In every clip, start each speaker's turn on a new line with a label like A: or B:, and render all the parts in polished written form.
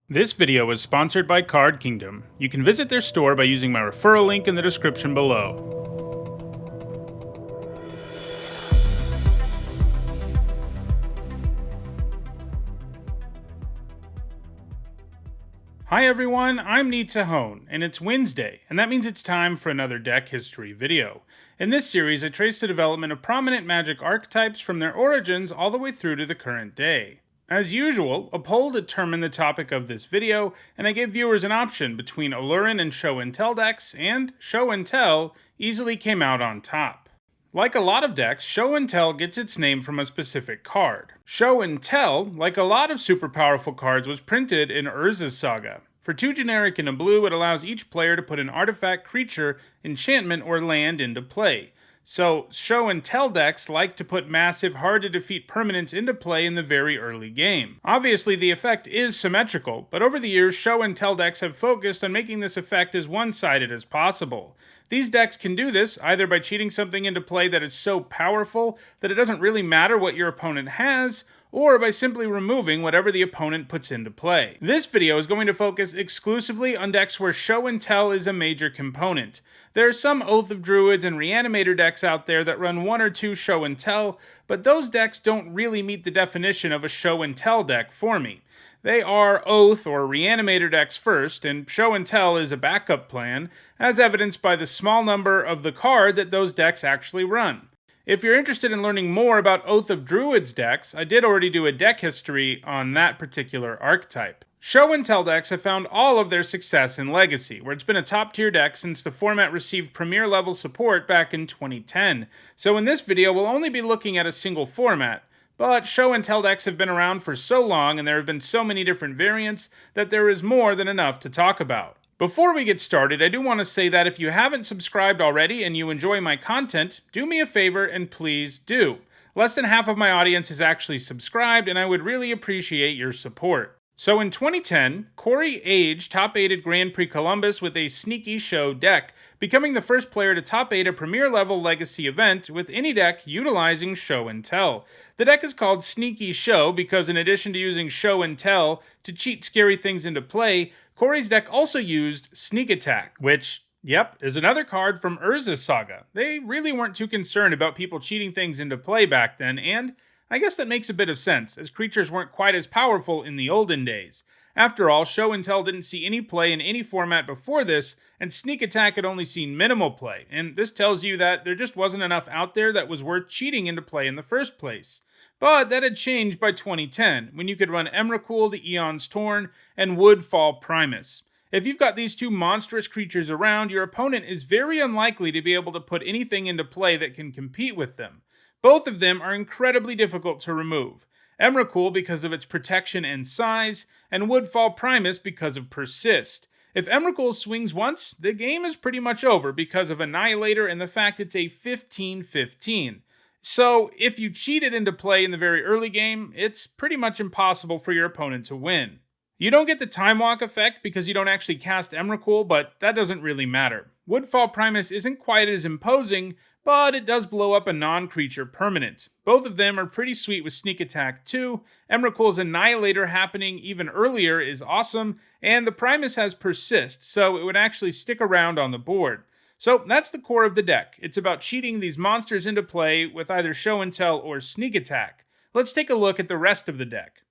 A: This video is sponsored by Card Kingdom. You can visit their store by using my referral link in the description below. Hi everyone, I'm Nizzahon, and it's Wednesday, and that means it's time for another deck history video. In this series, I trace the development of prominent Magic archetypes from their origins all the way through to the current day. As usual, a poll determined the topic of this video, and I gave viewers an option between Ewin and Show and Tell decks, and Show and Tell easily came out on top. Like a lot of decks, Show and Tell gets its name from a specific card. Show and Tell, like a lot of super powerful cards, was printed in Urza's Saga. For 2 generic and a blue, it allows each player to put an artifact, creature, enchantment, or land into play. So, Show and Tell decks like to put massive, hard-to-defeat permanents into play in the very early game. Obviously, the effect is symmetrical, but over the years, Show and Tell decks have focused on making this effect as one-sided as possible. These decks can do this either by cheating something into play that is so powerful that it doesn't really matter what your opponent has, or by simply removing whatever the opponent puts into play. This video is going to focus exclusively on decks where Show and Tell is a major component. There are some Oath of Druids and Reanimator decks out there that run 1 or 2 Show and Tell, but those decks don't really meet the definition of a Show and Tell deck for me. They are Oath or Reanimator decks first, and Show and Tell is a backup plan, as evidenced by the small number of the card that those decks actually run. If you're interested in learning more about Oath of Druids decks, I did already do a deck history on that particular archetype. Show and Tell decks have found all of their success in Legacy, where it's been a top-tier deck since the format received Premier-level support back in 2010. So in this video, we'll only be looking at a single format. But Show and Tell decks have been around for so long and there have been so many different variants that there is more than enough to talk about. Before we get started, I do want to say that if you haven't subscribed already and you enjoy my content, do me a favor and please do. Less than half of my audience is actually subscribed and I would really appreciate your support. So in 2010, Corey Age top-8'd Grand Prix Columbus with a Sneaky Show deck, becoming the first player to top-8 a Premier-level Legacy event with any deck utilizing Show and Tell. The deck is called Sneaky Show because in addition to using Show and Tell to cheat scary things into play, Corey's deck also used Sneak Attack, which, yep, is another card from Urza's Saga. They really weren't too concerned about people cheating things into play back then, and I guess that makes a bit of sense, as creatures weren't quite as powerful in the olden days. After all, Show and Tell didn't see any play in any format before this, and Sneak Attack had only seen minimal play, and this tells you that there just wasn't enough out there that was worth cheating into play in the first place. But that had changed by 2010, when you could run Emrakul, the Eon's Torn, and Woodfall Primus. If you've got these two monstrous creatures around, your opponent is very unlikely to be able to put anything into play that can compete with them. Both of them are incredibly difficult to remove. Emrakul because of its protection and size, and Woodfall Primus because of Persist. If Emrakul swings once, the game is pretty much over because of Annihilator and the fact it's a 15/15. So, if you cheat it into play in the very early game, it's pretty much impossible for your opponent to win. You don't get the Time Walk effect because you don't actually cast Emrakul, but that doesn't really matter. Woodfall Primus isn't quite as imposing, but it does blow up a non-creature permanent. Both of them are pretty sweet with Sneak Attack too. Emrakul's Annihilator happening even earlier is awesome, and the Primus has Persist, so it would actually stick around on the board. So that's the core of the deck. It's about cheating these monsters into play with either Show and Tell or Sneak Attack. Let's take a look at the rest of the deck.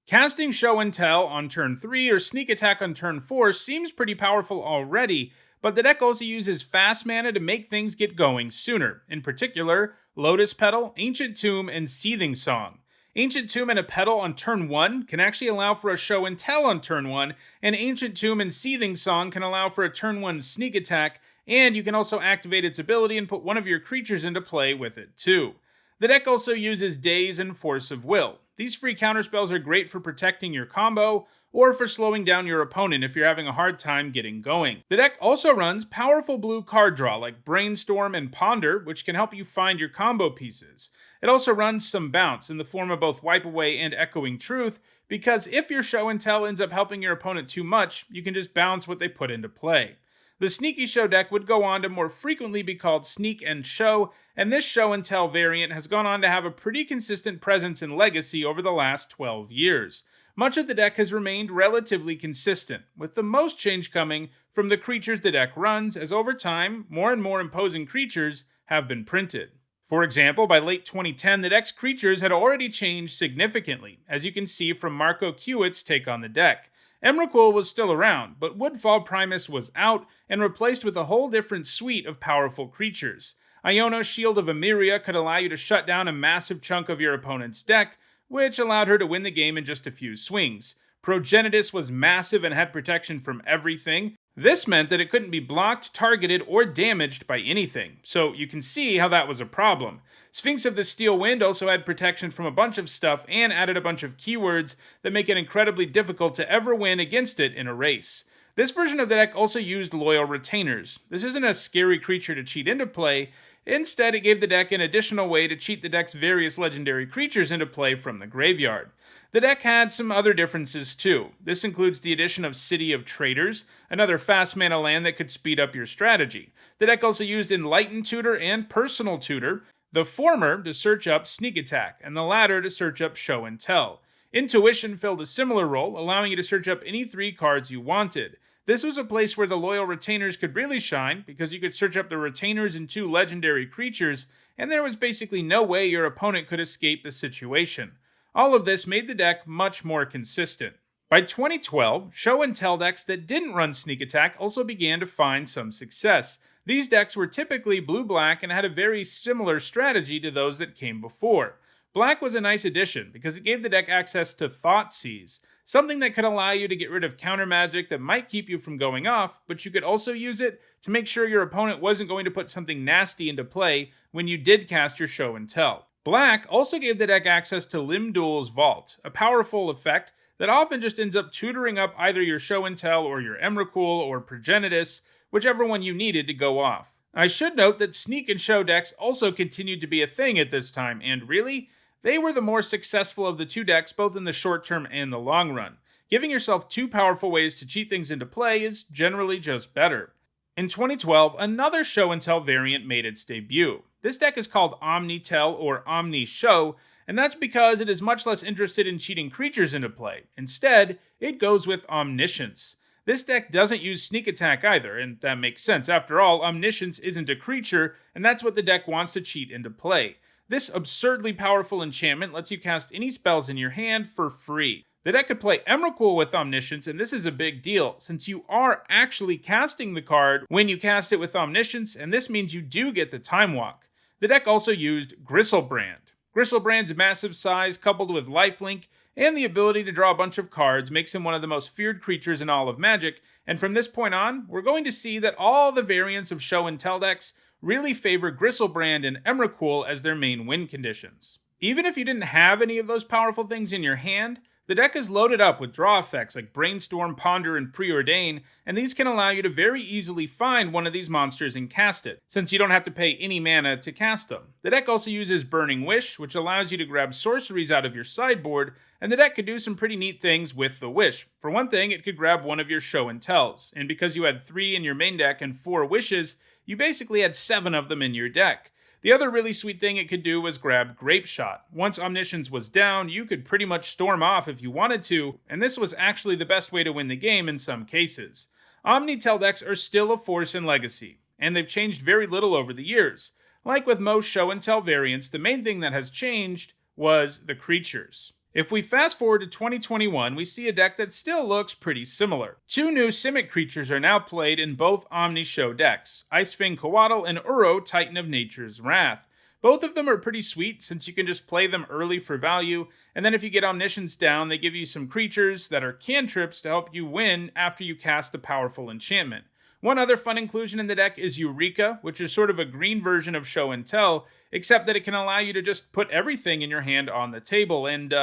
A: Casting Show and Tell on turn 3 or Sneak Attack on turn 4 seems pretty powerful already, but the deck also uses fast mana to make things get going sooner. In particular, Lotus Petal, Ancient Tomb, and Seething Song. Ancient Tomb and a Petal on turn 1 can actually allow for a Show and Tell on turn 1, and Ancient Tomb and Seething Song can allow for a turn 1 Sneak Attack, and you can also activate its ability and put one of your creatures into play with it too. The deck also uses Daze and Force of Will. These free counterspells are great for protecting your combo, or for slowing down your opponent if you're having a hard time getting going. The deck also runs powerful blue card draw like Brainstorm and Ponder, which can help you find your combo pieces. It also runs some bounce in the form of both Wipe Away and Echoing Truth, because if your Show and Tell ends up helping your opponent too much, you can just bounce what they put into play. The Sneaky Show deck would go on to more frequently be called Sneak and Show, and this Show and Tell variant has gone on to have a pretty consistent presence in Legacy over the last 12 years. Much of the deck has remained relatively consistent, with the most change coming from the creatures the deck runs, as over time, more and more imposing creatures have been printed. For example, by late 2010, the deck's creatures had already changed significantly, as you can see from Marco Kewitt's take on the deck. Emrakul was still around, but Woodfall Primus was out and replaced with a whole different suite of powerful creatures. Iono's Shield of Emeria could allow you to shut down a massive chunk of your opponent's deck, which allowed her to win the game in just a few swings. Progenitus was massive and had protection from everything. This meant that it couldn't be blocked, targeted, or damaged by anything, so you can see how that was a problem. Sphinx of the Steel Wind also had protection from a bunch of stuff and added a bunch of keywords that make it incredibly difficult to ever win against it in a race. This version of the deck also used Loyal Retainers. This isn't a scary creature to cheat into play. Instead, it gave the deck an additional way to cheat the deck's various legendary creatures into play from the graveyard. The deck had some other differences too. This includes the addition of City of Traders, another fast mana land that could speed up your strategy. The deck also used Enlightened Tutor and Personal Tutor, the former to search up Sneak Attack, and the latter to search up Show and Tell. Intuition filled a similar role, allowing you to search up any 3 cards you wanted. This was a place where the Loyal Retainers could really shine, because you could search up the Retainers and 2 legendary creatures, and there was basically no way your opponent could escape the situation. All of this made the deck much more consistent. By 2012, Show and Tell decks that didn't run Sneak Attack also began to find some success. These decks were typically blue-black and had a very similar strategy to those that came before. Black was a nice addition because it gave the deck access to Thoughtseize, something that could allow you to get rid of counter magic that might keep you from going off, but you could also use it to make sure your opponent wasn't going to put something nasty into play when you did cast your Show and Tell. Black also gave the deck access to Limdul's Vault, a powerful effect that often just ends up tutoring up either your Show and Tell or your Emrakul or Progenitus, whichever one you needed to go off. I should note that Sneak and Show decks also continued to be a thing at this time, and really, they were the more successful of the 2 decks both in the short term and the long run. Giving yourself 2 powerful ways to cheat things into play is generally just better. In 2012, another Show and Tell variant made its debut. This deck is called Omni-Tell or Omni-Show, and that's because it is much less interested in cheating creatures into play. Instead, it goes with Omniscience. This deck doesn't use Sneak Attack either, and that makes sense. After all, Omniscience isn't a creature, and that's what the deck wants to cheat into play. This absurdly powerful enchantment lets you cast any spells in your hand for free. The deck could play Emrakul with Omniscience, and this is a big deal, since you are actually casting the card when you cast it with Omniscience, and this means you do get the Time Walk. The deck also used Gristlebrand. Gristlebrand's massive size, coupled with lifelink, and the ability to draw a bunch of cards makes him one of the most feared creatures in all of Magic, and from this point on, we're going to see that all the variants of Show and Tell decks really favor Gristlebrand and Emrakul as their main win conditions. Even if you didn't have any of those powerful things in your hand, the deck is loaded up with draw effects like Brainstorm, Ponder, and Preordain, and these can allow you to very easily find one of these monsters and cast it, since you don't have to pay any mana to cast them. The deck also uses Burning Wish, which allows you to grab sorceries out of your sideboard, and the deck could do some pretty neat things with the Wish. For one thing, it could grab one of your Show and Tells, and because you had 3 in your main deck and 4 Wishes, you basically had 7 of them in your deck. The other really sweet thing it could do was grab Grape Shot. Once Omniscience was down, you could pretty much storm off if you wanted to, and this was actually the best way to win the game in some cases. Omni-Tell decks are still a force in Legacy, and they've changed very little over the years. Like with most Show and Tell variants, the main thing that has changed was the creatures. If we fast forward to 2021, we see a deck that still looks pretty similar. 2 new Simic creatures are now played in both Omni-Show decks, Icefang Coatl and Uro, Titan of Nature's Wrath. Both of them are pretty sweet since you can just play them early for value, and then if you get Omniscience down, they give you some creatures that are cantrips to help you win after you cast the powerful enchantment. One other fun inclusion in the deck is Eureka, which is sort of a green version of Show and Tell, except that it can allow you to just put everything in your hand on the table, and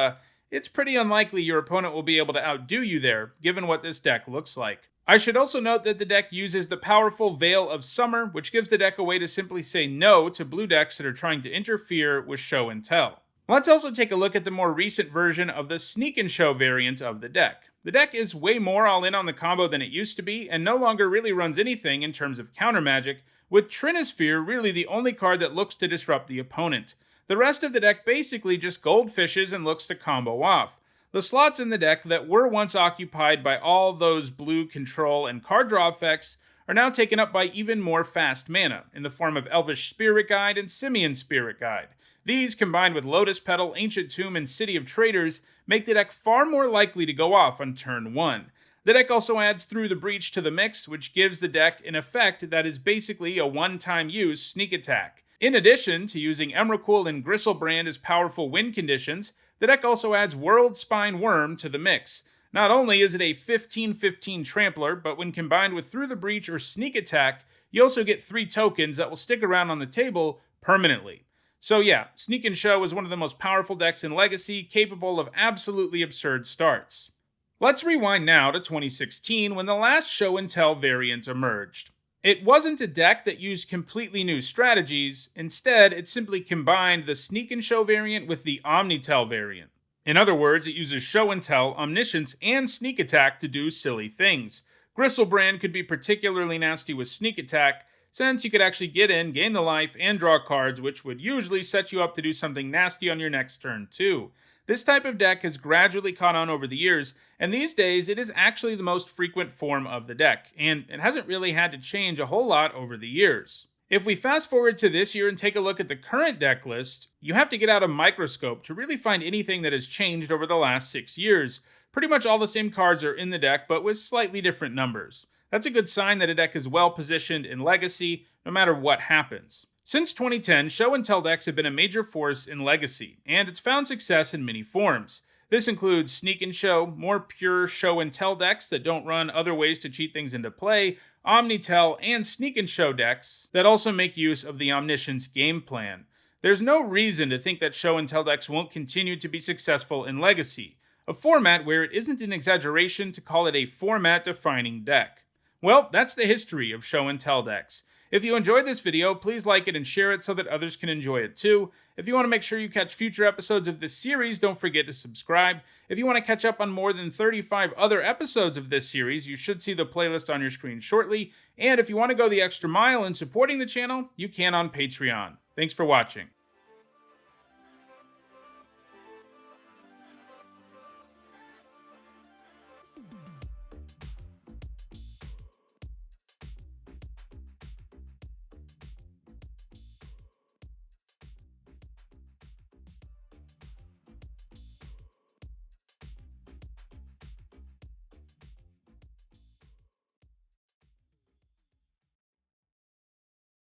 A: it's pretty unlikely your opponent will be able to outdo you there, given what this deck looks like. I should also note that the deck uses the powerful Veil of Summer, which gives the deck a way to simply say no to blue decks that are trying to interfere with Show and Tell. Let's also take a look at the more recent version of the Sneak and Show variant of the deck. The deck is way more all in on the combo than it used to be, and no longer really runs anything in terms of counter magic, with Trinisphere really the only card that looks to disrupt the opponent. The rest of the deck basically just goldfishes and looks to combo off. The slots in the deck that were once occupied by all those blue control and card draw effects are now taken up by even more fast mana, in the form of Elvish Spirit Guide and Simian Spirit Guide. These, combined with Lotus Petal, Ancient Tomb, and City of Traders, make the deck far more likely to go off on turn 1. The deck also adds Through the Breach to the mix, which gives the deck an effect that is basically a one-time use sneak attack. In addition to using Emrakul and Gristlebrand as powerful win conditions, the deck also adds World Spine Worm to the mix. Not only is it a 15/15 trampler, but when combined with Through the Breach or Sneak Attack, you also get 3 tokens that will stick around on the table permanently. So yeah, Sneak and Show is one of the most powerful decks in Legacy, capable of absolutely absurd starts. Let's rewind now to 2016, when the last Show and Tell variant emerged. It wasn't a deck that used completely new strategies. Instead, it simply combined the Sneak and Show variant with the Omni-Tell variant. In other words, it uses Show and Tell, Omniscience, and Sneak Attack to do silly things. Gristlebrand could be particularly nasty with Sneak Attack, since you could actually get in, gain the life, and draw cards, which would usually set you up to do something nasty on your next turn too. This type of deck has gradually caught on over the years, and these days it is actually the most frequent form of the deck, and it hasn't really had to change a whole lot over the years. If we fast forward to this year and take a look at the current deck list, you have to get out a microscope to really find anything that has changed over the last 6 years. Pretty much all the same cards are in the deck, but with slightly different numbers. That's a good sign that a deck is well positioned in Legacy, no matter what happens. Since 2010, Show and Tell decks have been a major force in Legacy, and it's found success in many forms. This includes Sneak and Show, more pure Show and Tell decks that don't run other ways to cheat things into play, Omni-Tell, and Sneak and Show decks that also make use of the Omniscience game plan. There's no reason to think that Show and Tell decks won't continue to be successful in Legacy, a format where it isn't an exaggeration to call it a format-defining deck. Well, that's the history of Show and Tell decks. If you enjoyed this video, please like it and share it so that others can enjoy it too. If you want to make sure you catch future episodes of this series, don't forget to subscribe. If you want to catch up on more than 35 other episodes of this series, you should see the playlist on your screen shortly. And if you want to go the extra mile in supporting the channel, you can on Patreon. Thanks for watching.